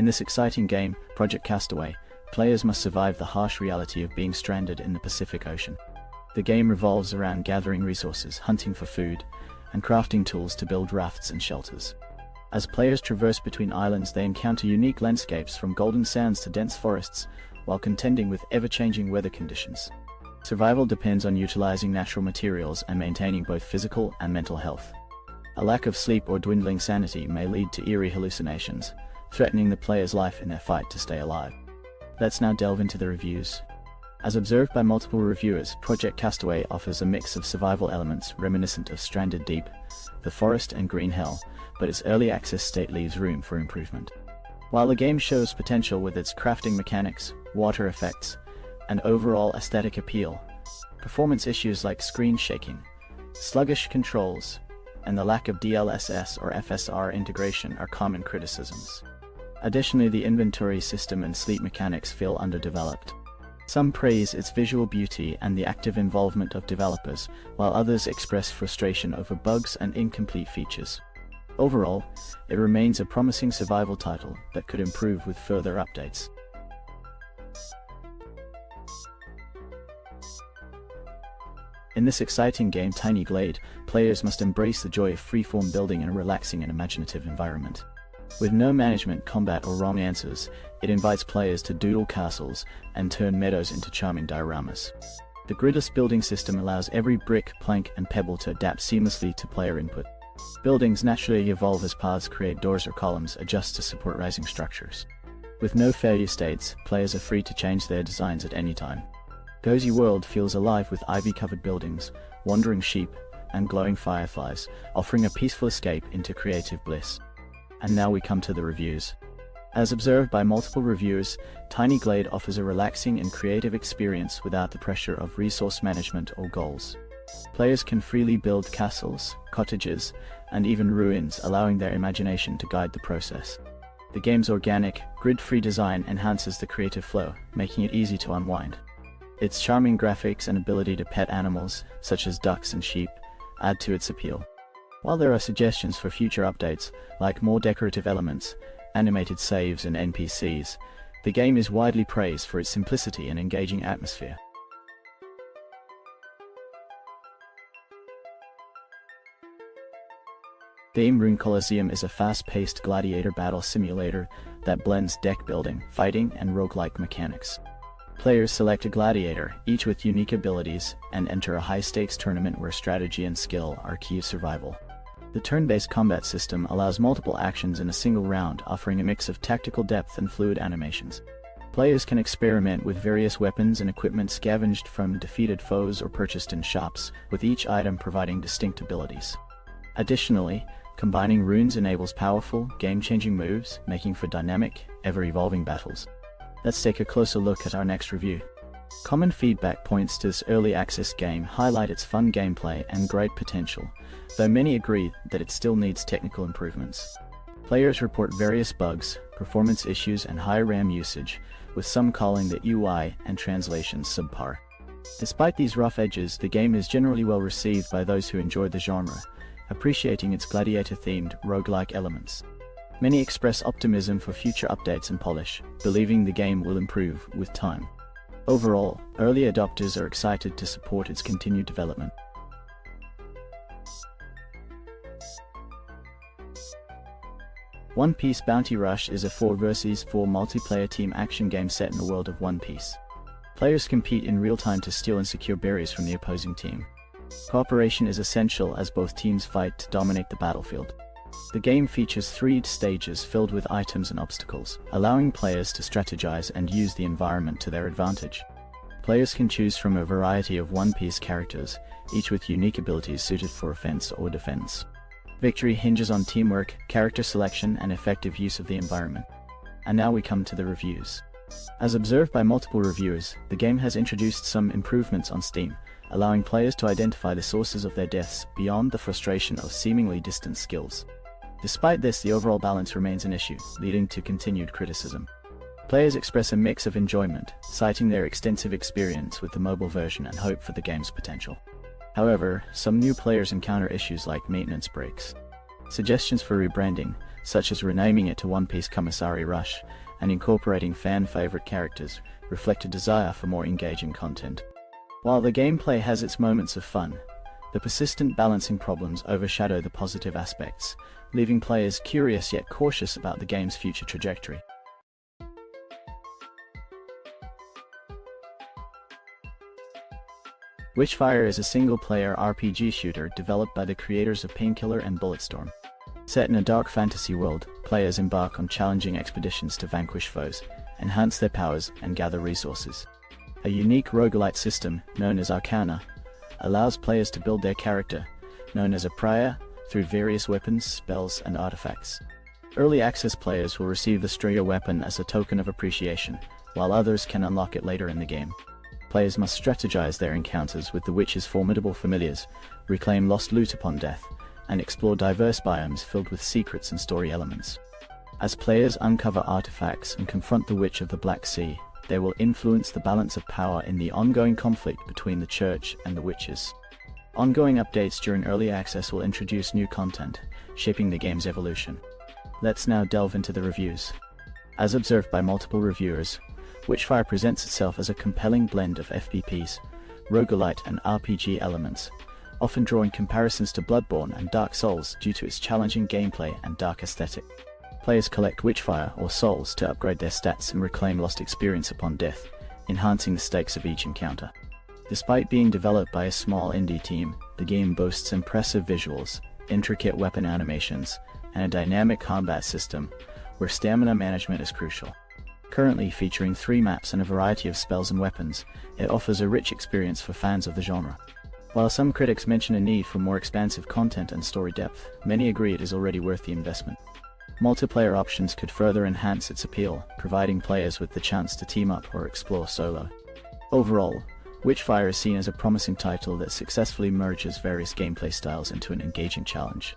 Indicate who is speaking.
Speaker 1: In this exciting game, Project Castaway, players must survive the harsh reality of being stranded in the Pacific Ocean. The game revolves around gathering resources, hunting for food, and crafting tools to build rafts and shelters. As players traverse between islands, they encounter unique landscapes from golden sands to dense forests, while contending with ever-changing weather conditions. Survival depends on utilizing natural materials and maintaining both physical and mental health. A lack of sleep or dwindling sanity may lead to eerie hallucinations, threatening the player's life in their fight to stay alive. Let's now delve into the reviews. As observed by multiple reviewers, Project Castaway offers a mix of survival elements reminiscent of Stranded Deep, The Forest and Green Hell, but its early access state leaves room for improvement. While the game shows potential with its crafting mechanics, water effects, and overall aesthetic appeal, performance issues like screen shaking, sluggish controls, and the lack of DLSS or FSR integration are common criticisms. Additionally, the inventory system and sleep mechanics feel underdeveloped. Some praise its visual beauty and the active involvement of developers, while others express frustration over bugs and incomplete features. Overall, it remains a promising survival title that could improve with further updates. In this exciting game, Tiny Glade, players must embrace the joy of freeform building in a relaxing and imaginative environment. With no management, combat, or wrong answers, it invites players to doodle castles and turn meadows into charming dioramas. The gridless building system allows every brick, plank, and pebble to adapt seamlessly to player input. Buildings naturally evolve as paths create doors or columns adjust to support rising structures. With no failure states, players are free to change their designs at any time. Cozy World feels alive with ivy-covered buildings, wandering sheep, and glowing fireflies, offering a peaceful escape into creative bliss. And now we come to the reviews. As observed by multiple reviewers, Tiny Glade offers a relaxing and creative experience without the pressure of resource management or goals. Players can freely build castles, cottages, and even ruins, allowing their imagination to guide the process. The game's organic, grid-free design enhances the creative flow, making it easy to unwind. Its charming graphics and ability to pet animals, such as ducks and sheep, add to its appeal. While there are suggestions for future updates, like more decorative elements, animated saves and NPCs, the game is widely praised for its simplicity and engaging atmosphere. Game Rune Coliseum is a fast-paced gladiator battle simulator that blends deck building, fighting, and roguelike mechanics. Players select a gladiator, each with unique abilities, and enter a high-stakes tournament where strategy and skill are key to survival. The turn-based combat system allows multiple actions in a single round, offering a mix of tactical depth and fluid animations. Players can experiment with various weapons and equipment scavenged from defeated foes or purchased in shops, with each item providing distinct abilities. Additionally, combining runes enables powerful, game-changing moves, making for dynamic, ever-evolving battles. Let's take a closer look at our next review. Common feedback points to this early access game highlight its fun gameplay and great potential, though many agree that it still needs technical improvements. Players report various bugs, performance issues, and high RAM usage, with some calling the UI and translations subpar. Despite these rough edges, the game is generally well received by those who enjoy the genre, appreciating its gladiator-themed, roguelike elements. Many express optimism for future updates and polish, believing the game will improve with time. Overall, early adopters are excited to support its continued development. One Piece Bounty Rush is a 4 vs 4 multiplayer team action game set in the world of One Piece. Players compete in real time to steal and secure berries from the opposing team. Cooperation is essential as both teams fight to dominate the battlefield. The game features 3 stages filled with items and obstacles, allowing players to strategize and use the environment to their advantage. Players can choose from a variety of One Piece characters, each with unique abilities suited for offense or defense. Victory hinges on teamwork, character selection, and effective use of the environment. And now we come to the reviews. As observed by multiple reviewers, the game has introduced some improvements on Steam, allowing players to identify the sources of their deaths beyond the frustration of seemingly distant skills. Despite this, the overall balance remains an issue, leading to continued criticism. Players express a mix of enjoyment, citing their extensive experience with the mobile version and hope for the game's potential. However, some new players encounter issues like maintenance breaks. Suggestions for rebranding, such as renaming it to One Piece Commissary Rush and incorporating fan-favorite characters, reflect a desire for more engaging content. While the gameplay has its moments of fun, the persistent balancing problems overshadow the positive aspects, leaving players curious yet cautious about the game's future trajectory. Witchfire is a single-player RPG shooter developed by the creators of Painkiller and Bulletstorm. Set in a dark fantasy world, players embark on challenging expeditions to vanquish foes, enhance their powers, and gather resources. A unique roguelite system, known as Arcana, allows players to build their character, known as a Prior, through various weapons, spells, and artifacts. Early access players will receive the Striga weapon as a token of appreciation, while others can unlock it later in the game. Players must strategize their encounters with the witch's formidable familiars, reclaim lost loot upon death, and explore diverse biomes filled with secrets and story elements. As players uncover artifacts and confront the Witch of the Black Sea, they will influence the balance of power in the ongoing conflict between the Church and the witches. Ongoing updates during early access will introduce new content, shaping the game's evolution. Let's now delve into the reviews. As observed by multiple reviewers, Witchfire presents itself as a compelling blend of FPPs, roguelite and RPG elements, often drawing comparisons to Bloodborne and Dark Souls due to its challenging gameplay and dark aesthetic. Players collect Witchfire or souls to upgrade their stats and reclaim lost experience upon death, enhancing the stakes of each encounter. Despite being developed by a small indie team, the game boasts impressive visuals, intricate weapon animations, and a dynamic combat system, where stamina management is crucial. Currently featuring 3 maps and a variety of spells and weapons, it offers a rich experience for fans of the genre. While some critics mention a need for more expansive content and story depth, many agree it is already worth the investment. Multiplayer options could further enhance its appeal, providing players with the chance to team up or explore solo. Overall, Witchfire is seen as a promising title that successfully merges various gameplay styles into an engaging challenge.